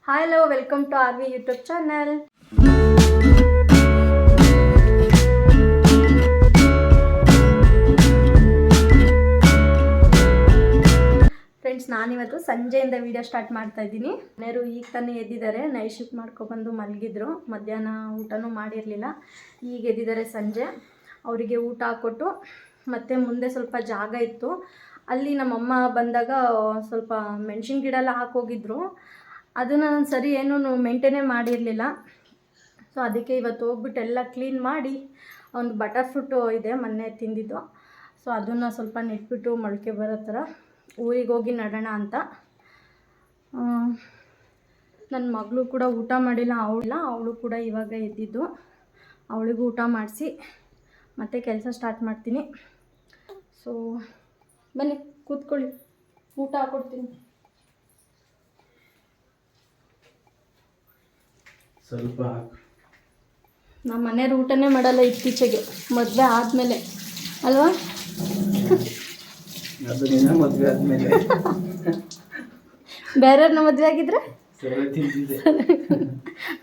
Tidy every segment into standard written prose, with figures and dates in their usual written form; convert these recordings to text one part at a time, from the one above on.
Hello, welcome to R V YouTube channel. Friends, ನಾನಿವತ್ತು ಸಂಜೆಯಿಂದ video start ಮಾಡ್ತಾ ಇದ್ದೀನಿ. ಮನೆಯವರು ಈಗ ತಾನೇ ಎದ್ದಿದ್ದಾರೆ. Night shift ಮಾಡ್ಕೊಬಂದು ಮಲಗಿದ್ರು. ಮಧ್ಯಾಹ್ನ ಊಟನೂ ಮಾಡಿರಲಿಲ್ಲ. ಈಗ ಎದ್ದಿದ್ದಾರೆ ಸಂಜೆ. ಅವರಿಗೆ ಊಟ ಹಾಕ್ಕೊಟ್ಟು ಮತ್ತು ಮುಂದೆ ಸ್ವಲ್ಪ ಜಾಗ ಇತ್ತು. ಅಲ್ಲಿ ನಮ್ಮಮ್ಮ ಬಂದಾಗ ಸ್ವಲ್ಪ ಮೆಣಸಿನ ಗಿಡ ಎಲ್ಲ ಹಾಕೋಗಿದ್ರು. ಅದನ್ನು ನಾನು ಸರಿ ಏನೂ ಮೇಂಟೈನೇ ಮಾಡಿರಲಿಲ್ಲ. ಸೊ ಅದಕ್ಕೆ ಇವತ್ತು ಹೋಗ್ಬಿಟ್ಟು ಎಲ್ಲ ಕ್ಲೀನ್ ಮಾಡಿ, ಒಂದು ಬಟರ್ ಫ್ರೂಟು ಇದೆ ಮೊನ್ನೆ ತಿಂದಿದ್ದು. ಸೊ ಅದನ್ನು ಸ್ವಲ್ಪ ನೆಟ್ಬಿಟ್ಟು ಮೊಳಕೆ ಬರೋ ಥರ ಊರಿಗೆ ಹೋಗಿ ನಡೋಣ ಅಂತ. ನನ್ನ ಮಗಳು ಕೂಡ ಊಟ ಮಾಡಿಲ್ಲ. ಅವಳು ಕೂಡ ಇವಾಗ ಎದ್ದಿದ್ದು. ಅವಳಿಗೂ ಊಟ ಮಾಡಿಸಿ ಮತ್ತೆ ಕೆಲಸ ಸ್ಟಾರ್ಟ್ ಮಾಡ್ತೀನಿ. ಸೊ ಬನ್ನಿ ಕೂತ್ಕೊಳ್ಳಿ, ಊಟ ಹಾಕ್ಕೊಡ್ತೀನಿ. ಸ್ವಲ್ಪ ನಮ್ಮ ಮನೆಯವ್ರು ಊಟನೇ ಮಾಡಲ್ಲ ಇತ್ತೀಚೆಗೆ, ಮದುವೆ ಆದಮೇಲೆ ಅಲ್ವಾ? ಮದುವೆ ಆದಮೇಲೆ ಬೇರೆಯವ್ರನ್ನ ಮದುವೆ ಆಗಿದ್ರೆ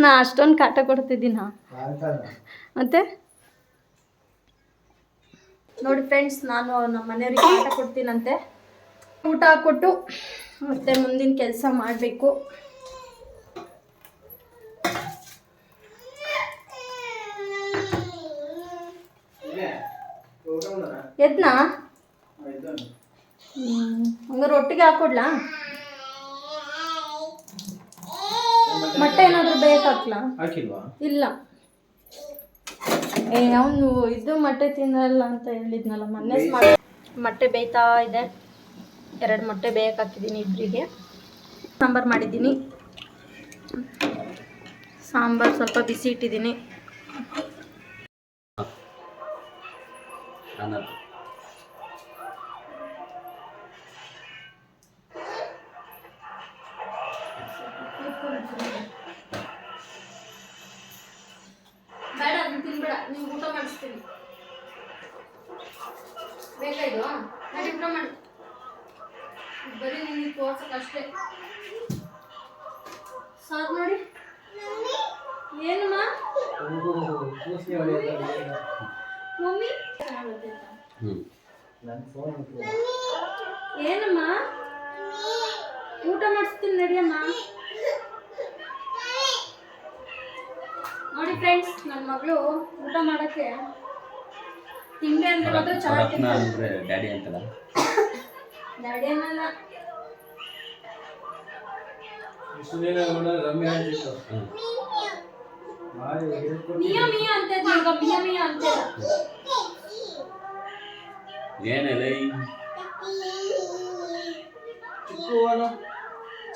ನಾ ಅಷ್ಟೊಂದು ಕಾಟ ಕೊಡ್ತಿದ್ದೀನ. ಮತ್ತೆ ನೋಡಿ ಫ್ರೆಂಡ್ಸ್, ನಾನು ನಮ್ಮ ಮನೆಯವ್ರಿಗೆ ಕಾಟ ಕೊಡ್ತೀನಂತೆ. ಊಟ ಹಾಕ್ಕೊಟ್ಟು ಮತ್ತೆ ಮುಂದಿನ ಕೆಲಸ ಮಾಡಬೇಕು. ಎದ್ನಾ? ಹಂಗಾರೆ ಒಟ್ಟಿಗೆ ಹಾಕೊಡ್ಲಾ? ಮೊಟ್ಟೆ ಏನಾದರೂ ಬೇಕಾಗ್ಲಾ? ಇಲ್ಲ, ಅವನು ಇದು ಮೊಟ್ಟೆ ತಿನ್ನಲ್ಲ ಅಂತ ಹೇಳಿದ್ನಲ್ಲ ಮೊನ್ನೆ. ಮೊಟ್ಟೆ ಬೇಯ್ತಾ ಇದೆ. 2 ಮೊಟ್ಟೆ ಬೇಯಕ್ಕೆ ಹಾಕಿದ್ದೀನಿ ಇಬ್ಬರಿಗೆ. ಸಾಂಬಾರು ಮಾಡಿದ್ದೀನಿ. ಸಾಂಬಾರು ಸ್ವಲ್ಪ ಬಿಸಿ ಇಟ್ಟಿದ್ದೀನಿ. ಬೇಡ, ನೀನು ತಿನ್ಬೇಡ, ನೀವು ಊಟ ಮಾಡಿಸ್ತೀನಿ. ಬೇಕಾ ಇದು? ನಡಿ ಊಟ ಮಾಡಿ. ಬರೀ ನಿಮಗೆ ತೋರ್ಸಕ್ಕಷ್ಟೇ. ಸಾಕು ನೋಡಿ. ಏನಮ್ಮ ಮಮ್ಮಿ? ಏನಮ್ಮ? ಊಟ ಮಾಡಿಸ್ತೀನಿ ನಡಿಯಮ್ಮ. ನೋಡಿ ಫ್ರೆಂಡ್ಸ್, ನನ್ನ ಮಗಳು ಊಟ ಮಾಡೋಕ್ಕೆ ತಿಂಡಿ ಅಂದ್ರೆ ಮಾತ್ರ ಚೆನ್ನಾಗಿ. ಡ್ಯಾಡಿ ಅಂತಲ್ಲ, ಡ್ಯಾಡಿ ಅನ್ನಲ್ಲ. ಮಿಯಾ ಮಿಯಾ ಅಂತ ಇದ್ದಾಗ ಮಿಯಾ ಮಿಯಾ ಅಂತ ಏನಲ್ಲ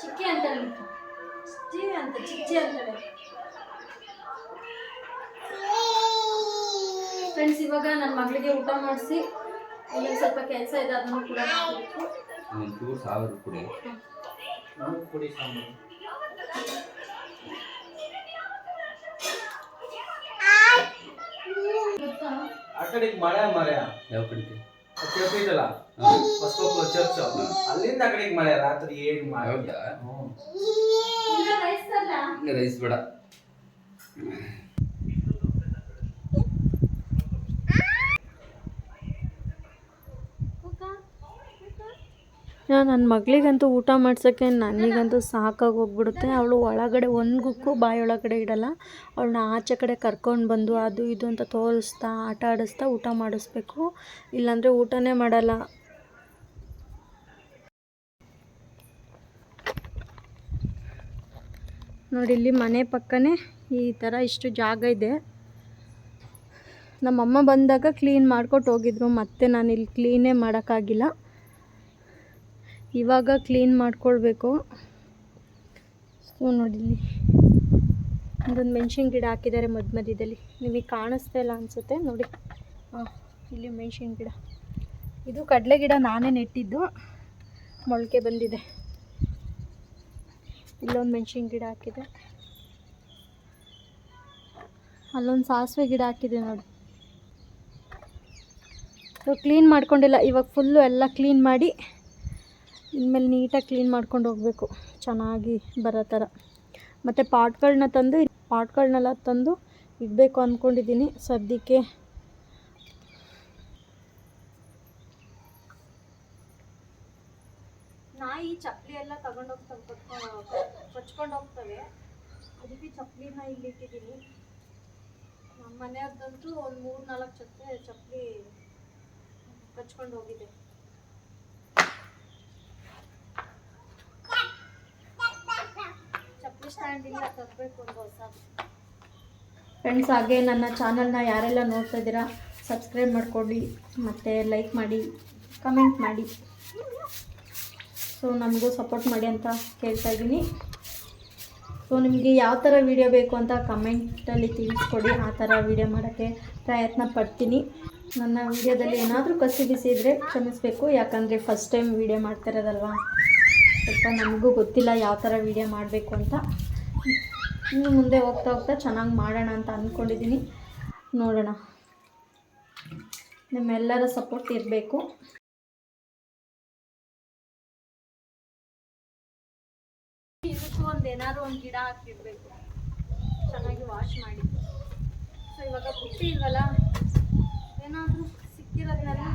ಚಿಕ್ಕಿ ಅಂತಾಳೆ. ಚಿಚ್ಚಿ ಅಂತ, ಚಿಚ್ಚಿ ಅಂತಾಳೆ. ಫ್ರೆಂಡ್ಸ್, ಇವಾಗ ನನ್ನ ಮಗಳಿಗೆ ಊಟ ಮಾಡಿಸಿ ಇನ್ನೊಂದು ಸ್ವಲ್ಪ ಕೆಲಸ ಇದೆ, ಅದನ್ನು ಕೂಡ ಮಾಡಬೇಕು. ಆ ಕಡೆಗೆ ಮಳೆ ಯಾವ ಕಡೆಗೆ ಚರ್ಚೈತಲ್ಲ, ಚರ್ಚ್ ಅಲ್ಲಿಂದ ಆ ಕಡೆಗೆ ಮಳೆ. ರಾತ್ರಿ ಏನು ಮಾಡಿಲ್ಲ. ರೈಸ್ ಬೇಡ. ನನ್ನ ಮಗಳಿಗಂತೂ ಊಟ ಮಾಡ್ಸೋಕ್ಕೆ ನನಗಂತೂ ಸಾಕಾಗಿ ಹೋಗ್ಬಿಡುತ್ತೆ. ಅವಳು ಒಳಗಡೆ ಒಂದು ಗುಕ್ಕು ಬಾಯೊಳಗಡೆ ಇಡಲ್ಲ. ಅವಳನ್ನ ಆಚೆ ಕಡೆ ಕರ್ಕೊಂಡು ಬಂದು ಅದು ಇದು ಅಂತ ತೋರಿಸ್ತಾ ಆಟ ಆಡಿಸ್ತಾ ಊಟ ಮಾಡಿಸ್ಬೇಕು, ಇಲ್ಲಾಂದರೆ ಊಟನೇ ಮಾಡಲ್ಲ. ನೋಡಿ, ಇಲ್ಲಿ ಮನೆ ಪಕ್ಕನೇ ಈ ಥರ ಇಷ್ಟು ಜಾಗ ಇದೆ. ನಮ್ಮಮ್ಮ ಬಂದಾಗ ಕ್ಲೀನ್ ಮಾಡ್ಕೊಟ್ಟು ಹೋಗಿದ್ರು. ಮತ್ತೆ ನಾನು ಇಲ್ಲಿ ಕ್ಲೀನೇ ಮಾಡೋಕ್ಕಾಗಿಲ್ಲ. ಇವಾಗ ಕ್ಲೀನ್ ಮಾಡ್ಕೊಳ್ಬೇಕು. ಸೊ ನೋಡಿ, ಇಲ್ಲಿ ಒಂದೊಂದು ಮೆಣಸಿನ ಗಿಡ ಹಾಕಿದ್ದಾರೆ ಮಧ್ಯದಲ್ಲಿ. ನಿಮಗೆ ಕಾಣಿಸ್ತಾ ಇಲ್ಲ ಅನಿಸುತ್ತೆ ನೋಡಿ. ಇಲ್ಲಿ ಮೆಣಸಿನ ಗಿಡ, ಇದು ಕಡಲೆ ಗಿಡ ನಾನೇ ನೆಟ್ಟಿದ್ದು, ಮೊಳಕೆ ಬಂದಿದೆ. ಇಲ್ಲೊಂದು ಮೆಣಸಿನ ಗಿಡ ಹಾಕಿದೆ, ಅಲ್ಲೊಂದು ಸಾಸಿವೆ ಗಿಡ ಹಾಕಿದೆ ನೋಡಿ. ಸೊ ಕ್ಲೀನ್ ಮಾಡ್ಕೊಂಡಿಲ್ಲ. ಇವಾಗ ಫುಲ್ಲು ಎಲ್ಲ ಕ್ಲೀನ್ ಮಾಡಿ ಇನ್ಮೇಲೆ ನೀಟಾಗಿ ಕ್ಲೀನ್ ಮಾಡ್ಕೊಂಡು ಹೋಗಬೇಕು. ಚೆನ್ನಾಗಿ ಬರೋ ಥರ. ಮತ್ತು ಪಾಟ್ಗಳನ್ನೆಲ್ಲ ತಂದು ಇಡಬೇಕು ಅಂದ್ಕೊಂಡಿದ್ದೀನಿ ಸದ್ಯಕ್ಕೆ. ನಾಯಿ ಚಪ್ಪಲಿ ಎಲ್ಲ ಕೊಚ್ಕೊಂಡು ಹೋಗ್ತವೆ, ಅದಕ್ಕೆ ಚಪ್ಪಲಿನ ಇಲ್ಲಿ ಇಟ್ಟಿದ್ದೀನಿ. ನಮ್ಮ ಮನೆಯವ್ರದ್ದಂತೂ ಒಂದು 3-4 ಜೊತೆ ಚಪ್ಪಲಿ ಕಚ್ಕೊಂಡು ಹೋಗಿದೆ. ಚಪ್ಪಲಿ ಸ್ಟ್ಯಾಂಡಿಂದ ತರಬೇಕು ಒಂದು ಹೊಸ. ಫ್ರೆಂಡ್ಸ್, ಹಾಗೆ ನನ್ನ ಚಾನಲ್ನ ಯಾರೆಲ್ಲ ನೋಡ್ತಾ ಇದ್ದೀರಾ ಸಬ್ಸ್ಕ್ರೈಬ್ ಮಾಡ್ಕೊಳ್ಳಿ, ಮತ್ತು ಲೈಕ್ ಮಾಡಿ, ಕಮೆಂಟ್ ಮಾಡಿ. ಸೊ ನಮಗೂ ಸಪೋರ್ಟ್ ಮಾಡಿ ಅಂತ ಕೇಳ್ತಾ ಇದ್ದೀನಿ. ಸೊ ನಿಮಗೆ ಯಾವ ಥರ ವೀಡಿಯೋ ಬೇಕು ಅಂತ ಕಮೆಂಟಲ್ಲಿ ತಿಳಿಸ್ಕೊಡಿ, ಆ ಥರ ವೀಡಿಯೋ ಮಾಡೋಕ್ಕೆ ಪ್ರಯತ್ನ ಪಡ್ತೀನಿ. ನನ್ನ ವೀಡಿಯೋದಲ್ಲಿ ಏನಾದರೂ ಕಸಿ ಬಿಸಿ ಇದ್ದರೆ ಕ್ಷಮಿಸಬೇಕು, ಯಾಕಂದರೆ ಫಸ್ಟ್ ಟೈಮ್ ವೀಡಿಯೋ ಮಾಡ್ತಿರೋದಲ್ವ, ಸ್ವಲ್ಪ ನನಗೂ ಗೊತ್ತಿಲ್ಲ ಯಾವ ಥರ ವೀಡಿಯೋ ಮಾಡಬೇಕು ಅಂತ. ಇನ್ನು ಮುಂದೆ ಹೋಗ್ತಾ ಚೆನ್ನಾಗಿ ಮಾಡೋಣ ಅಂತ ಅಂದ್ಕೊಂಡಿದ್ದೀನಿ. ನೋಡೋಣ, ನಿಮ್ಮೆಲ್ಲರ ಸಪೋರ್ಟ್ ಇರಬೇಕು. ಇದಕ್ಕೂ ಏನಾದ್ರು ಒಂದು ಗಿಡ ಹಾಕಿಡಬೇಕು, ಚೆನ್ನಾಗಿ ವಾಶ್ ಮಾಡಿ. ಸೊ ಇವಾಗ ಬುಟ್ಟಿ ಇಲ್ವಲ್ಲ, ಏನಾದರೂ ಸಿಕ್ಕಿರೋದ್ನೆಲ್ಲ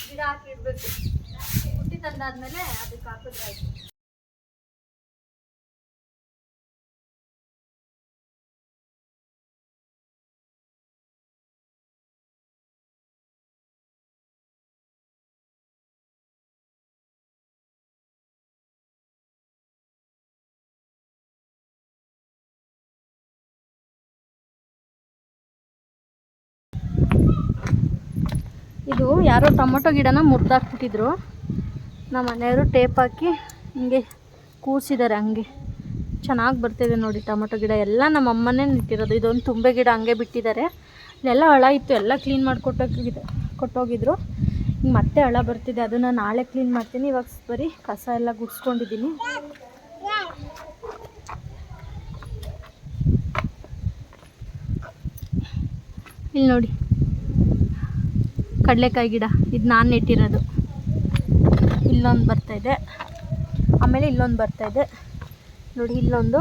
ಗಿಡ ಹಾಕಿಡಬೇಕು. ಬುಟ್ಟಿ ತಂದಾದ್ಮೇಲೆ ಅದಕ್ಕೆ ಹಾಕಿದ್ರೆ ಆಯಿತು. ಇದು ಯಾರೋ ಟೊಮೊಟೊ ಗಿಡನ ಮುರಿದಾಕ್ಬಿಟ್ಟಿದ್ರು. ನಮ್ಮ ಮನೆಯವರು ಟೇಪ್ ಹಾಕಿ ಹಿಂಗೆ ಕೂರಿಸಿದ್ದಾರೆ. ಹಂಗೆ ಚೆನ್ನಾಗಿ ಬರ್ತಿದೆ ನೋಡಿ ಟೊಮೊಟೊ ಗಿಡ ಎಲ್ಲ. ನಮ್ಮ ಅಮ್ಮನೇ ನೆಟ್ಟಿರೋದು. ಇದೊಂದು ತುಂಬೆ ಗಿಡ ಹಂಗೆ ಬಿಟ್ಟಿದ್ದಾರೆ. ಇಲ್ಲೆಲ್ಲ ಹಳ ಇತ್ತು, ಎಲ್ಲ ಕ್ಲೀನ್ ಮಾಡಿ ಕೊಟ್ಟೋಗಿದ್ರು. ಈಗ ಮತ್ತೆ ಹಳ ಬರ್ತಿದೆ, ಅದನ್ನು ನಾಳೆ ಕ್ಲೀನ್ ಮಾಡ್ತೀನಿ. ಇವಾಗ ಬರೀ ಕಸ ಎಲ್ಲ ಗುಡಿಸ್ಕೊಂಡಿದ್ದೀನಿ. ಇಲ್ಲಿ ನೋಡಿ ಕಡಲೆಕಾಯಿ ಗಿಡ, ಇದು ನಾನು ನೆಟ್ಟಿರೋದು. ಇಲ್ಲೊಂದು ಬರ್ತಾಯಿದೆ, ಆಮೇಲೆ ಇಲ್ಲೊಂದು ಬರ್ತಾಯಿದೆ ನೋಡಿ, ಇಲ್ಲೊಂದು,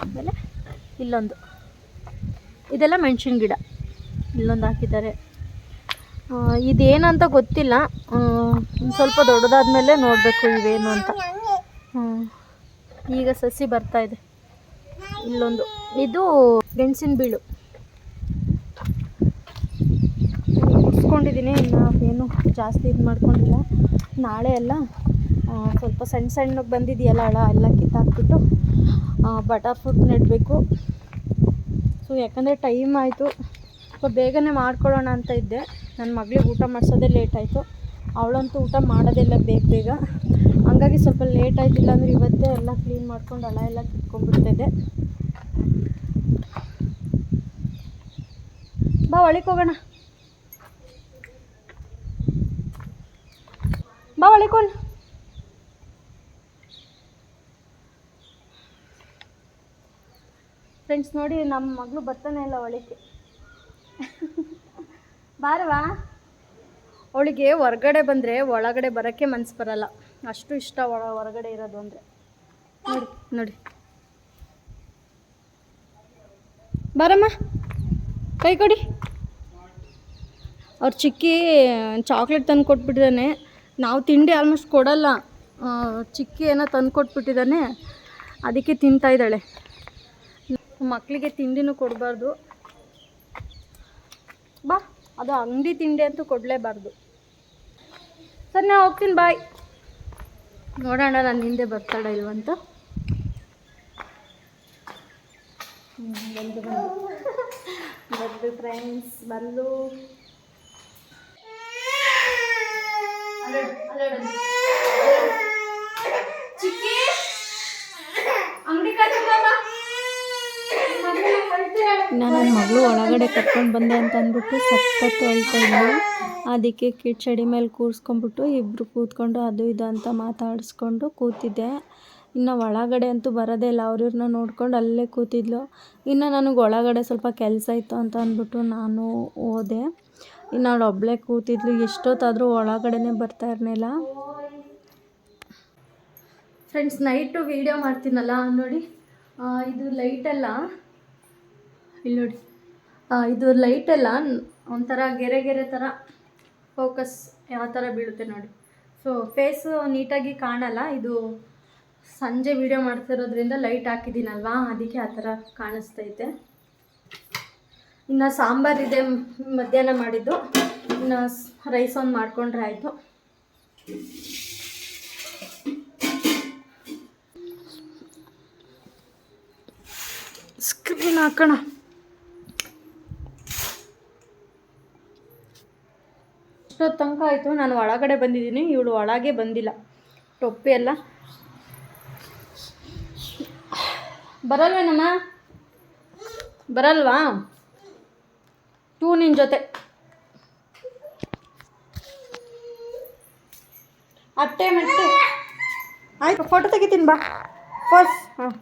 ಆಮೇಲೆ ಇಲ್ಲೊಂದು. ಇದೆಲ್ಲ ಮೆಣಸಿನ ಗಿಡ. ಇಲ್ಲೊಂದು ಹಾಕಿದ್ದಾರೆ. ಇದೇನಂತ ಗೊತ್ತಿಲ್ಲ, ಸ್ವಲ್ಪ ದೊಡ್ಡದಾದ್ಮೇಲೆ ನೋಡಬೇಕು ಇವೇನು ಅಂತ. ಈಗ ಸಸಿ ಬರ್ತಾಯಿದೆ. ಇಲ್ಲೊಂದು, ಇದು ಗೆಣಸಿನ ಬೀಳು ಇಟ್ಕೊಂಡಿದ್ದೀನಿ. ಇನ್ನು ಏನು ಜಾಸ್ತಿ ಇದು ಮಾಡ್ಕೊಂಡಿಲ್ಲ. ನಾಳೆ ಎಲ್ಲ ಸ್ವಲ್ಪ ಸಣ್ಣಗೆ ಬಂದಿದೆಯಲ್ಲ ಹಳ, ಎಲ್ಲ ಕಿತ್ತಾಕ್ಬಿಟ್ಟು ಬಟರ್ ಫ್ರೂಟ್ ನೆಡಬೇಕು. ಸೊ ಯಾಕಂದರೆ ಟೈಮ್ ಆಯಿತು, ಸ್ವಲ್ಪ ಬೇಗನೆ ಮಾಡ್ಕೊಳ್ಳೋಣ ಅಂತ ಇದ್ದೆ. ನನ್ನ ಮಗಳಿಗೆ ಊಟ ಮಾಡಿಸೋದೇ ಲೇಟ್ ಆಯಿತು. ಅವಳಂತೂ ಊಟ ಮಾಡೋದೆಲ್ಲ ಬೇಗ, ಹಂಗಾಗಿ ಸ್ವಲ್ಪ ಲೇಟ್ ಆಯ್ತಿಲ್ಲ ಅಂದರೆ ಇವತ್ತೇ ಎಲ್ಲ ಕ್ಲೀನ್ ಮಾಡ್ಕೊಂಡು ಹಳ ಎಲ್ಲ ಕಿತ್ಕೊಂಡ್ಬಿಡ್ತಾಯಿದ್ದೆ. ಬಾ ಒಳಗೆ ಹೋಗೋಣ, ಬಾ ಒಳಕೊಂಡು. ಫ್ರೆಂಡ್ಸ್ ನೋಡಿ, ನಮ್ಮ ಮಗಳು ಬರ್ತಾನೆ ಇಲ್ಲ ಒಳಗೆ. ಬಾರವಾ. ಅವಳಿಗೆ ಹೊರಗಡೆ ಬಂದರೆ ಒಳಗಡೆ ಬರೋಕ್ಕೆ ಮನಸ್ಸು ಬರಲ್ಲ, ಅಷ್ಟು ಇಷ್ಟ ಹೊರಗಡೆ ಇರೋದು ಅಂದರೆ. ನೋಡಿ ನೋಡಿ, ಬಾರಮ್ಮ ಕೈ ಕೊಡಿ. ಅವ್ರ ಚಿಕ್ಕಿ ಚಾಕ್ಲೇಟ್ ತಂದು ಕೊಟ್ಬಿಟ್ಟಿದ್ದಾನೆ. ನಾವು ತಿಂಡಿ ಆಲ್ಮೋಸ್ಟ್ ಕೊಡಲ್ಲ, ಚಿಕ್ಕಿ ಏನೋ ತಂದು ಕೊಟ್ಬಿಟ್ಟಿದ್ದಾನೆ, ಅದಕ್ಕೆ ತಿಂತಾಯಿದ್ದಾಳೆ. ಮಕ್ಕಳಿಗೆ ತಿಂಡಿನೂ ಕೊಡಬಾರ್ದು. ಬಾ, ಅದು ಅಂಗಡಿ ತಿಂಡಿ ಅಂತೂ ಕೊಡಲೇಬಾರ್ದು. ಸರಿ, ನಾನು ಹೋಗ್ತೀನಿ, ಬಾಯ್. ನೋಡೋಣ ನನ್ನ ಹಿಂದೆ ಬರ್ತಾಳ ಇಲ್ವಂತ. ಬಂದು ಫ್ರೆಂಡ್ಸ್ ಬಂದು ಚಿಕ್ಕಿ ಅಂಗಡಿ ನನ್ನ ಮಗಳು ಒಳಗಡೆ ಕರ್ಕೊಂಡು ಬಂದೆ ಅಂತ ಅಂದ್ಬಿಟ್ಟು ಸಖತ್ತು ಅಳ್ತಾ ಇದ್ಲು. ಅದಕ್ಕೆ ಕಿಚಡಿ ಮೇಲೆ ಕೂರಿಸ್ಕೊಂಡ್ಬಿಟ್ಟು ಇಬ್ಬರು ಕೂತ್ಕೊಂಡು ಅದು ಇದು ಅಂತ ಮಾತಾಡಿಸ್ಕೊಂಡು ಕೂತಿದ್ದೆ. ಇನ್ನು ಒಳಗಡೆ ಅಂತೂ ಬರೋದೇ ಇಲ್ಲ, ಅವ್ರನ್ನ ನೋಡ್ಕೊಂಡು ಅಲ್ಲೇ ಕೂತಿದ್ಲು. ಇನ್ನು ನನಗೆ ಒಳಗಡೆ ಸ್ವಲ್ಪ ಕೆಲಸ ಇತ್ತು ಅಂತ ಅಂದ್ಬಿಟ್ಟು ನಾನು ಹೋದೆ. ಇನ್ನು ಅವಳು ಒಬ್ಬಳೇ ಕೂತಿದ್ಲು, ಎಷ್ಟೊತ್ತಾದರೂ ಒಳಗಡೆನೇ ಬರ್ತಾ ಇರಲಿಲ್ಲ. ಫ್ರೆಂಡ್ಸ್ ನೈಟು ವೀಡಿಯೋ ಮಾಡ್ತೀನಲ್ಲ ನೋಡಿ, ಇದು ಲೈಟೆಲ್ಲ ಇಲ್ಲಿ ನೋಡಿ, ಇದು ಲೈಟೆಲ್ಲ ಒಂಥರ ಗೆರೆ ಗೆರೆ ಥರ ಫೋಕಸ್ ಯಾವ ಥರ ಬೀಳುತ್ತೆ ನೋಡಿ. ಸೊ ಫೇಸು ನೀಟಾಗಿ ಕಾಣಲ್ಲ, ಇದು ಸಂಜೆ ವೀಡಿಯೋ ಮಾಡ್ತಿರೋದ್ರಿಂದ ಲೈಟ್ ಹಾಕಿದ್ದೀನಲ್ವಾ, ಅದಕ್ಕೆ ಆ ಥರ ಕಾಣಿಸ್ತೈತೆ. ಇನ್ನು ಸಾಂಬಾರಿದೆ ಮಧ್ಯಾಹ್ನ ಮಾಡಿದ್ದು, ಇನ್ನು ರೈಸ್ ಒಂದು ಮಾಡಿಕೊಂಡ್ರೆ ಆಯಿತು. ಸ್ಕ್ರೀನ್ ಹಾಕೋಣ. ಇಷ್ಟೊತ್ತು ತನಕ ಆಯಿತು, ನಾನು ಒಳಗಡೆ ಬಂದಿದ್ದೀನಿ, ಇವಳು ಒಳಗೆ ಬಂದಿಲ್ಲ. ಟೊಪ್ಪಿ ಎಲ್ಲ ಬರಲ್ವೇನಮ್ಮ, ಬರಲ್ವಾ ನಿನ್ನ ಜೊತೆ? ಅಟ್ಟೆ ಮೆಟ್ಟೆ ಆಯ್ತು, ಫೋಟೋ ತೆಗಿತೀನಿ ಬಾ ಫಸ್ಟ್. ಹಾಂ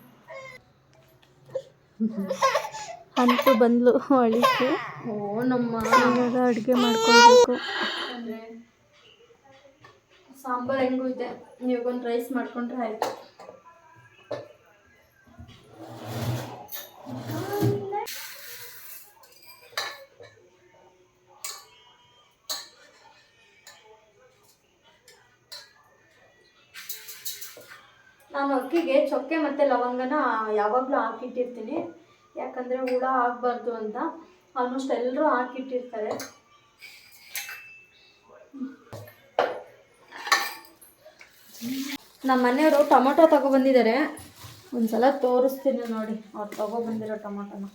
ಅಂತೂ ಬಂದ್ಲು ಅಳಿಕೆ. ನಮ್ಮ ಇವಾಗ ಅಡುಗೆ ಮಾಡ್ಕೊಳ್ಬೇಕು. ಸಾಂಬಾರು ಹೆಂಗೂ ಇದೆ, ಇವಾಗೊಂದು ರೈಸ್ ಮಾಡ್ಕೊಂಡ್ರೆ ಆಯಿತು. ನಾನು ಅಕ್ಕಿಗೆ ಚೊಕ್ಕೆ ಮತ್ತು ಲವಂಗನ ಯಾವಾಗಲೂ ಹಾಕಿಟ್ಟಿರ್ತೀನಿ, ಯಾಕಂದರೆ ಹುಳ ಆಗಬಾರ್ದು ಅಂತ. ಆಲ್ಮೋಸ್ಟ್ ಎಲ್ಲರೂ ಹಾಕಿಟ್ಟಿರ್ತಾರೆ. ನಮ್ಮ ಮನೆಯವರು ಟೊಮೊಟೊ ತೊಗೊಬಂದಿದ್ದಾರೆ, ಒಂದು ಸಲ ತೋರಿಸ್ತೀನಿ ನೋಡಿ ಅವ್ರು ತೊಗೊಬಂದಿರೋ ಟೊಮೊಟೊನ.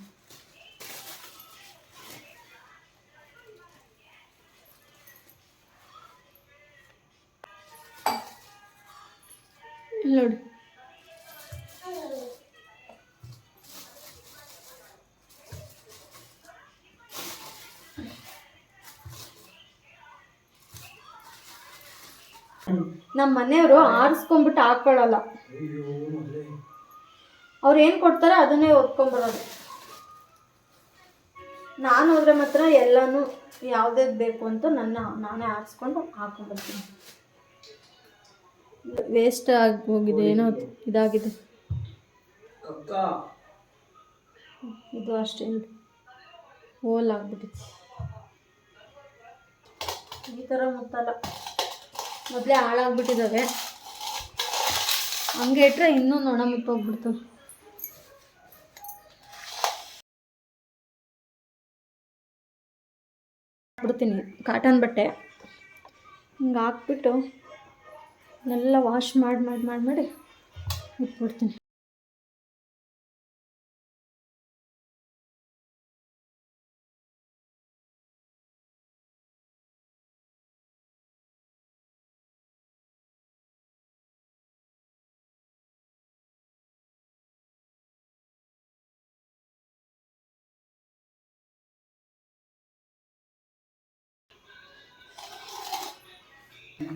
ನೋಡಿ ನಮ್ಮ ಮನೆಯವರು ಆರಿಸ್ಕೊಂಡ್ಬಿಟ್ಟು ಹಾಕ್ಕೊಳ್ಳಲ್ಲ, ಅವ್ರು ಏನು ಕೊಡ್ತಾರೆ ಅದನ್ನೇ ಓದ್ಕೊಂಬರೋದು. ನಾನು ಹೋದ್ರೆ ಮಾತ್ರ ಎಲ್ಲನೂ ಯಾವುದೇ ಬೇಕು ಅಂತ ನಾನೇ ಆರಿಸ್ಕೊಂಡು ಹಾಕ್ಕೊಂಡ್ಬರ್ತೀನಿ. ವೇಸ್ಟ್ ಆಗಿ ಹೋಗಿದೆ, ಏನೋ ಇದಾಗಿದೆ ಇದು, ಅಷ್ಟೇ ಹೋಲ್ ಆಗ್ಬಿಟ್ಟಿದೆ. ಈ ಥರ ಮುತ್ತಲ್ಲ, ಮೊದಲೇ ಹಾಳಾಗ್ಬಿಟ್ಟಿದ್ದಾವೆ, ಹಂಗೆ ಇಟ್ಟರೆ ಇನ್ನೂ ನೊಣ ಮುತ್ತೋಗ್ಬಿಡ್ತವೆ. ಬಿಡ್ತೀನಿ ಕಾಟನ್ ಬಟ್ಟೆ ಹಿಂಗೆ ಹಾಕ್ಬಿಟ್ಟು ಎಲ್ಲ ವಾಶ್ ಮಾಡಿ ಇಟ್ಬಿಡ್ತೀನಿ.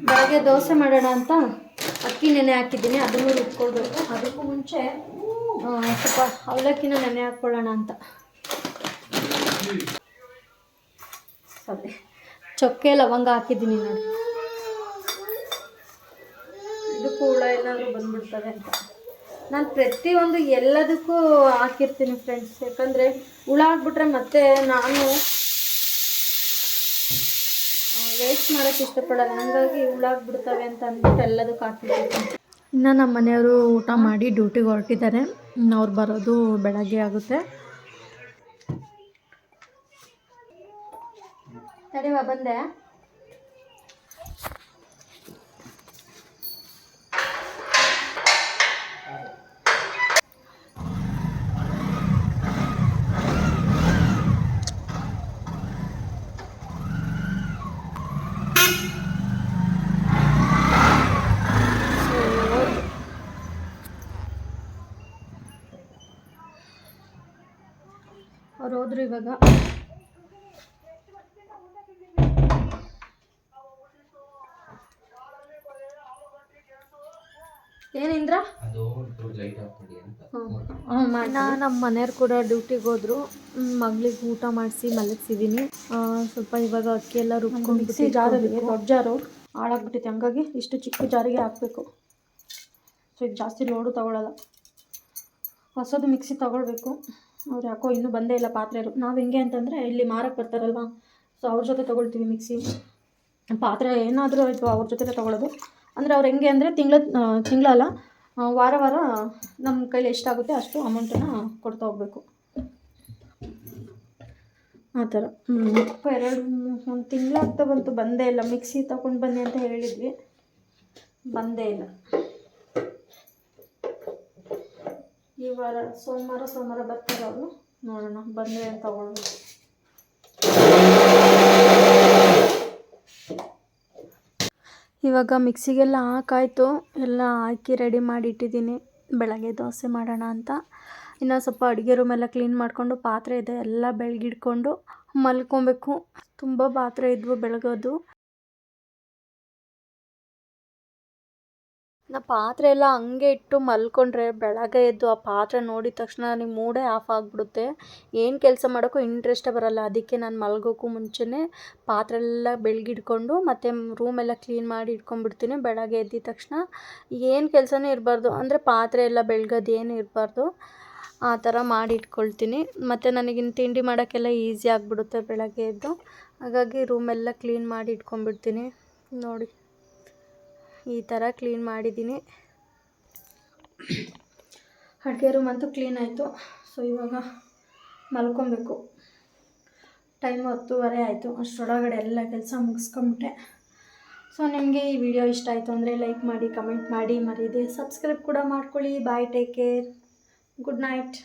ಬೆಳಗ್ಗೆ ದೋಸೆ ಮಾಡೋಣ ಅಂತ ಅಕ್ಕಿ ನೆನೆ ಹಾಕಿದ್ದೀನಿ, ಅದನ್ನು ರುಬ್ಕೊಳ್ಬೇಕು. ಅದಕ್ಕೂ ಮುಂಚೆ ಸ್ವಲ್ಪ ಅವಲಕ್ಕಿನ ನೆನೆ ಹಾಕ್ಕೊಳ್ಳೋಣ ಅಂತ. ಅದೇ ಚೊಕ್ಕೆ ಲವಂಗ ಹಾಕಿದ್ದೀನಿ ನೋಡಿ, ಇದಕ್ಕೂ ಹುಳ ಏನಾದರೂ ಬಂದ್ಬಿಡ್ತವೆ ಅಂತ ನಾನು ಪ್ರತಿಯೊಂದು ಎಲ್ಲದಕ್ಕೂ ಹಾಕಿರ್ತೀನಿ ಫ್ರೆಂಡ್ಸ್. ಯಾಕಂದರೆ ಹುಳ ಆಗಿಬಿಟ್ರೆ ಮತ್ತೆ ನಾನು ವೇಸ್ಟ್ ಮಾಡೋಕ್ಕೆ ಇಷ್ಟಪಡಲ್ಲ, ಹಾಗಾಗಿ ಹುಳಾಗ್ಬಿಡ್ತವೆ ಅಂತ ಅಂದ್ಬಿಟ್ಟು ಎಲ್ಲದಕ್ಕೂ ಹಾಕಿರ್ತೀನಿ. ಇನ್ನು ನಮ್ಮ ಮನೆಯವರು ಊಟ ಮಾಡಿ ಡ್ಯೂಟಿಗೆ ಹೊರಟಿದ್ದಾರೆ, ಅವ್ರು ಬರೋದು ಬೆಳಗ್ಗೆ ಆಗುತ್ತೆ. ತಡೆವಾ ಬಂದೆ. ಅವ್ರು ಹೋದ್ರು ಇವಾಗ. ಏನಿಂದ್ರ ನಮ್ಮ ಮನೆಯವ್ರು ಕೂಡ ಡ್ಯೂಟಿಗೆ ಹೋದ್ರು, ಮಗಳಿಗೆ ಊಟ ಮಾಡಿಸಿ ಮಲಗಿಸಿದ್ದೀನಿ. ಸ್ವಲ್ಪ ಇವಾಗ ಅಕ್ಕಿ ಎಲ್ಲ ರುಬ್ಕೊಂಡು ಜಾರಿಗೆ, ದೊಡ್ಡ ಜಾರು ಹಾಳಾಗ್ಬಿಟ್ಟಿತ್ತು, ಹಂಗಾಗಿ ಇಷ್ಟು ಚಿಕ್ಕ ಜಾರಿಗೆ ಹಾಕಬೇಕು. ಸೊ ಇದು ಜಾಸ್ತಿ ಲೋಡು ತೊಗೊಳ್ಳಲ್ಲ. ಹೊಸದು ಮಿಕ್ಸಿ ತೊಗೊಳ್ಬೇಕು. ಅವ್ರು ಯಾಕೋ ಇನ್ನೂ ಬಂದೇ ಇಲ್ಲ ಪಾತ್ರೆರು. ನಾವು ಹೆಂಗೆ ಅಂತಂದರೆ ಇಲ್ಲಿ ಮಾರಕ್ಕೆ ಬರ್ತಾರಲ್ವ, ಸೊ ಅವ್ರ ಜೊತೆ ತೊಗೊಳ್ತೀವಿ ಮಿಕ್ಸಿ. ಪಾತ್ರೆ ಏನಾದರೂ ಆಯಿತು ಅವ್ರ ಜೊತೆ ತೊಗೊಳ್ಳೋದು. ಅಂದರೆ ಅವ್ರು ಹೆಂಗೆ ಅಂದರೆ ತಿಂಗಳಲ್ಲ ವಾರ ವಾರ ನಮ್ಮ ಕೈಲಿ ಎಷ್ಟಾಗುತ್ತೆ ಅಷ್ಟು ಅಮೌಂಟನ್ನು ಕೊಡ್ತಾ ಹೋಗಬೇಕು, ಆ ಥರ. 1 ತಿಂಗಳಾಗ್ತಾ ಬಂತು, ಬಂದೇ ಇಲ್ಲ. ಮಿಕ್ಸಿ ತೊಗೊಂಡು ಬನ್ನಿ ಅಂತ ಹೇಳಿದ್ವಿ, ಬಂದೇ ಇಲ್ಲ. ಈ ವಾರ ಸೋಮವಾರ ಬರ್ತಾರೆ ಅವರು, ನೋಡೋಣ ಬಂದರೆ ತಗೊಳ್ಬೇಕು. ಇವಾಗ ಮಿಕ್ಸಿಗೆಲ್ಲ ಹಾಕಾಯ್ತು, ಎಲ್ಲ ಹಾಕಿ ರೆಡಿ ಮಾಡಿ ಇಟ್ಟಿದ್ದೀನಿ. ಬೆಳಗ್ಗೆ ದೋಸೆ ಮಾಡೋಣ ಅಂತ. ಇನ್ನು ಸ್ವಲ್ಪ ಅಡುಗೆ ರೂಮೆಲ್ಲ ಕ್ಲೀನ್ ಮಾಡಿಕೊಂಡು, ಪಾತ್ರೆ ಇದೆ ಎಲ್ಲ ಬೆಳಗಿಡ್ಕೊಂಡು ಮಲ್ಕೊಬೇಕು. ತುಂಬ ಪಾತ್ರೆ ಇದ್ವು ಬೆಳಗೋದು. ನಾ ಪಾತ್ರೆ ಎಲ್ಲ ಹಂಗೆ ಇಟ್ಟು ಮಲ್ಕೊಂಡ್ರೆ ಬೆಳಗ್ಗೆ ಎದ್ದು ಆ ಪಾತ್ರೆ ನೋಡಿದ ತಕ್ಷಣ ನನಗೆ ಮೂಡೇ ಆಫ್ ಆಗಿಬಿಡುತ್ತೆ. ಏನು ಕೆಲಸ ಮಾಡೋಕ್ಕೂ ಇಂಟ್ರೆಸ್ಟೇ ಬರೋಲ್ಲ. ಅದಕ್ಕೆ ನಾನು ಮಲ್ಗೋಕ್ಕೂ ಮುಂಚೆನೇ ಪಾತ್ರೆ ಎಲ್ಲ ಬೆಳಗಿಡ್ಕೊಂಡು ಮತ್ತು ರೂಮೆಲ್ಲ ಕ್ಲೀನ್ ಮಾಡಿ ಇಟ್ಕೊಂಡ್ಬಿಡ್ತೀನಿ. ಬೆಳಗ್ಗೆ ಎದ್ದಿದ ತಕ್ಷಣ ಏನು ಕೆಲಸನೇ ಇರಬಾರ್ದು, ಅಂದರೆ ಪಾತ್ರೆ ಎಲ್ಲ ಬೆಳಗೋದು ಏನು ಇರಬಾರ್ದು, ಆ ಥರ ಮಾಡಿ ಇಟ್ಕೊಳ್ತೀನಿ. ಮತ್ತು ನನಗಿನ್ನು ತಿಂಡಿ ಮಾಡೋಕ್ಕೆಲ್ಲ ಈಸಿ ಆಗಿಬಿಡುತ್ತೆ ಬೆಳಗ್ಗೆ ಎದ್ದು. ಹಾಗಾಗಿ ರೂಮೆಲ್ಲ ಕ್ಲೀನ್ ಮಾಡಿ ಇಟ್ಕೊಂಡ್ಬಿಡ್ತೀನಿ. ನೋಡಿ ಈ ಥರ ಕ್ಲೀನ್ ಮಾಡಿದ್ದೀನಿ. ಅಡುಗೆ ರೂಮ್ ಅಂತೂ ಕ್ಲೀನ್ ಆಯಿತು. ಸೊ ಇವಾಗ ಮಲ್ಕೊಬೇಕು. ಟೈಮ್ 10:30 ಆಯಿತು. ಅಷ್ಟರೊಳಗಡೆ ಎಲ್ಲ ಕೆಲಸ ಮುಗಿಸ್ಕೊಂಬಿಟ್ಟೆ. ಸೊ ನಿಮಗೆ ಈ ವಿಡಿಯೋ ಇಷ್ಟ ಆಯಿತು ಅಂದರೆ ಲೈಕ್ ಮಾಡಿ, ಕಮೆಂಟ್ ಮಾಡಿ, ಮರೀದೆ ಸಬ್ಸ್ಕ್ರೈಬ್ ಕೂಡ ಮಾಡ್ಕೊಳ್ಳಿ. ಬಾಯ್, ಟೇಕ್ ಕೇರ್, ಗುಡ್ ನೈಟ್.